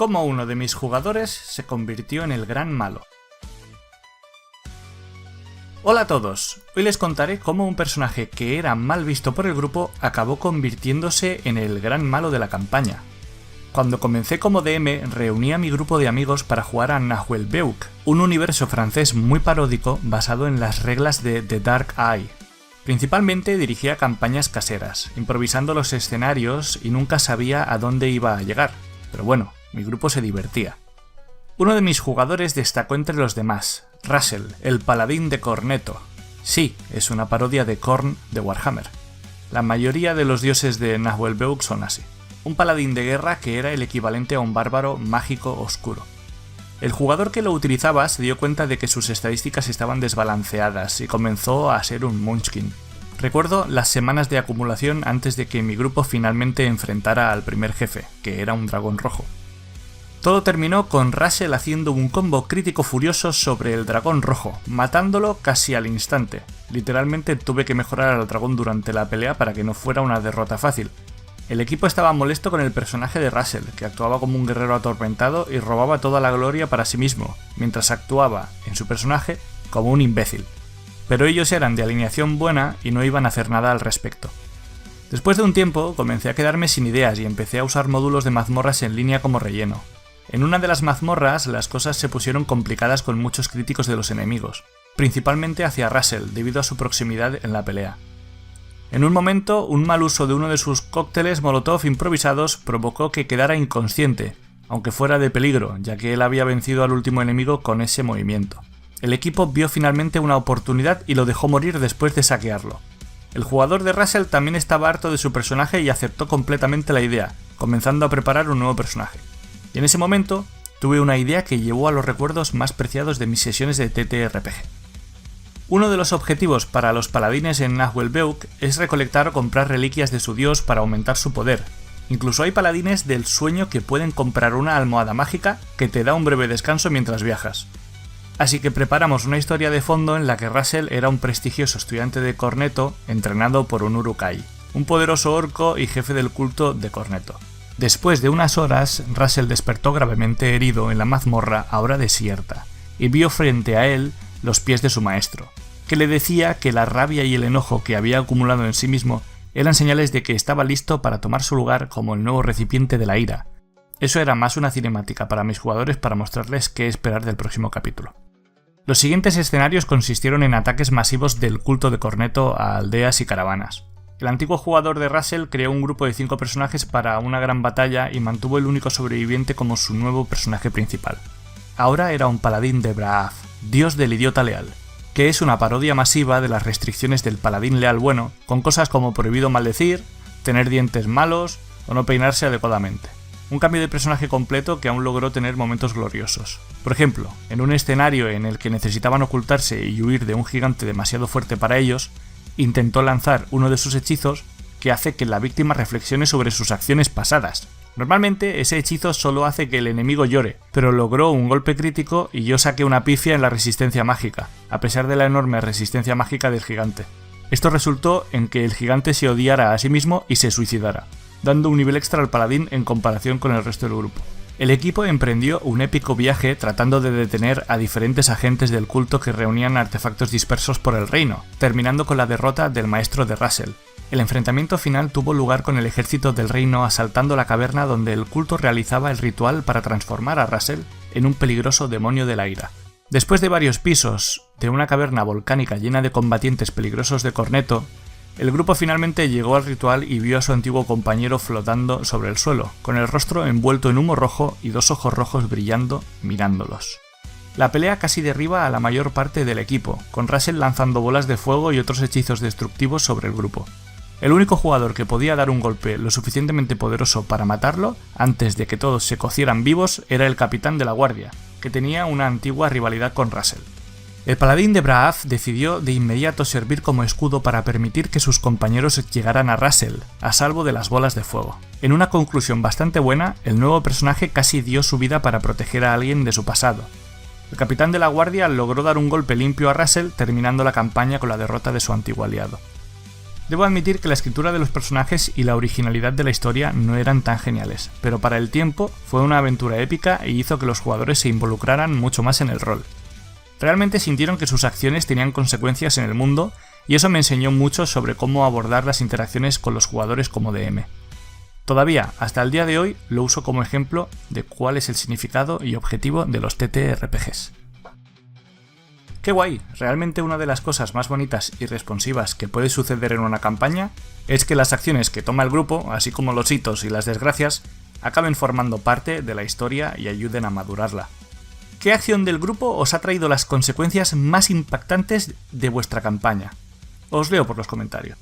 cómo uno de mis jugadores se convirtió en el gran malo. Hola a todos, hoy les contaré cómo un personaje que era mal visto por el grupo acabó convirtiéndose en el gran malo de la campaña. Cuando comencé como DM, reuní a mi grupo de amigos para jugar a Nahuelbeuk, un universo francés muy paródico basado en las reglas de The Dark Eye. Principalmente dirigía campañas caseras, improvisando los escenarios y nunca sabía a dónde iba a llegar, pero bueno, mi grupo se divertía. Uno de mis jugadores destacó entre los demás, Russell, el paladín de Corneto. Sí, es una parodia de Khorne de Warhammer. La mayoría de los dioses de Nahuelbeuk son así. Un paladín de guerra que era el equivalente a un bárbaro mágico oscuro. El jugador que lo utilizaba se dio cuenta de que sus estadísticas estaban desbalanceadas y comenzó a ser un munchkin. Recuerdo las semanas de acumulación antes de que mi grupo finalmente enfrentara al primer jefe, que era un dragón rojo. Todo terminó con Russell haciendo un combo crítico furioso sobre el dragón rojo, matándolo casi al instante. Literalmente tuve que mejorar al dragón durante la pelea para que no fuera una derrota fácil. El equipo estaba molesto con el personaje de Russell, que actuaba como un guerrero atormentado y robaba toda la gloria para sí mismo, mientras actuaba, en su personaje, como un imbécil. Pero ellos eran de alineación buena y no iban a hacer nada al respecto. Después de un tiempo, comencé a quedarme sin ideas y empecé a usar módulos de mazmorras en línea como relleno. En una de las mazmorras, las cosas se pusieron complicadas con muchos críticos de los enemigos, principalmente hacia Russell, debido a su proximidad en la pelea. En un momento, un mal uso de uno de sus cócteles molotov improvisados provocó que quedara inconsciente, aunque fuera de peligro, ya que él había vencido al último enemigo con ese movimiento. El equipo vio finalmente una oportunidad y lo dejó morir después de saquearlo. El jugador de Russell también estaba harto de su personaje y aceptó completamente la idea, comenzando a preparar un nuevo personaje. Y en ese momento, tuve una idea que llevó a los recuerdos más preciados de mis sesiones de TTRPG. Uno de los objetivos para los paladines en Nahuelbeuk es recolectar o comprar reliquias de su dios para aumentar su poder. Incluso hay paladines del sueño que pueden comprar una almohada mágica que te da un breve descanso mientras viajas. Así que preparamos una historia de fondo en la que Russell era un prestigioso estudiante de Corneto entrenado por un Uruk-hai, un poderoso orco y jefe del culto de Corneto. Después de unas horas, Russell despertó gravemente herido en la mazmorra ahora desierta y vio frente a él los pies de su maestro, que le decía que la rabia y el enojo que había acumulado en sí mismo eran señales de que estaba listo para tomar su lugar como el nuevo recipiente de la ira. Eso era más una cinemática para mis jugadores para mostrarles qué esperar del próximo capítulo. Los siguientes escenarios consistieron en ataques masivos del culto de Corneto a aldeas y caravanas. El antiguo jugador de Russell creó un grupo de 5 personajes para una gran batalla y mantuvo el único sobreviviente como su nuevo personaje principal. Ahora era un paladín de Braaf, dios del idiota leal, que es una parodia masiva de las restricciones del paladín leal bueno, con cosas como prohibido maldecir, tener dientes malos o no peinarse adecuadamente. Un cambio de personaje completo que aún logró tener momentos gloriosos. Por ejemplo, en un escenario en el que necesitaban ocultarse y huir de un gigante demasiado fuerte para ellos, intentó lanzar uno de sus hechizos que hace que la víctima reflexione sobre sus acciones pasadas. Normalmente ese hechizo solo hace que el enemigo llore, pero logró un golpe crítico y yo saqué una pifia en la resistencia mágica, a pesar de la enorme resistencia mágica del gigante. Esto resultó en que el gigante se odiara a sí mismo y se suicidara, dando un nivel extra al paladín en comparación con el resto del grupo. El equipo emprendió un épico viaje tratando de detener a diferentes agentes del culto que reunían artefactos dispersos por el reino, terminando con la derrota del maestro de Russell. El enfrentamiento final tuvo lugar con el ejército del reino asaltando la caverna donde el culto realizaba el ritual para transformar a Russell en un peligroso demonio de la ira. Después de varios pisos de una caverna volcánica llena de combatientes peligrosos de Corneto, el grupo finalmente llegó al ritual y vio a su antiguo compañero flotando sobre el suelo, con el rostro envuelto en humo rojo y 2 ojos rojos brillando, mirándolos. La pelea casi derriba a la mayor parte del equipo, con Russell lanzando bolas de fuego y otros hechizos destructivos sobre el grupo. El único jugador que podía dar un golpe lo suficientemente poderoso para matarlo, antes de que todos se cocieran vivos, era el capitán de la guardia, que tenía una antigua rivalidad con Russell. El paladín de Braaf decidió de inmediato servir como escudo para permitir que sus compañeros llegaran a Russell, a salvo de las bolas de fuego. En una conclusión bastante buena, el nuevo personaje casi dio su vida para proteger a alguien de su pasado. El capitán de la guardia logró dar un golpe limpio a Russell, terminando la campaña con la derrota de su antiguo aliado. Debo admitir que la escritura de los personajes y la originalidad de la historia no eran tan geniales, pero para el tiempo fue una aventura épica y hizo que los jugadores se involucraran mucho más en el rol. Realmente sintieron que sus acciones tenían consecuencias en el mundo y eso me enseñó mucho sobre cómo abordar las interacciones con los jugadores como DM. Todavía, hasta el día de hoy, lo uso como ejemplo de cuál es el significado y objetivo de los TTRPGs. ¡Qué guay! Realmente una de las cosas más bonitas y responsivas que puede suceder en una campaña es que las acciones que toma el grupo, así como los hitos y las desgracias, acaben formando parte de la historia y ayuden a madurarla. ¿Qué acción del grupo os ha traído las consecuencias más impactantes de vuestra campaña? Os leo por los comentarios.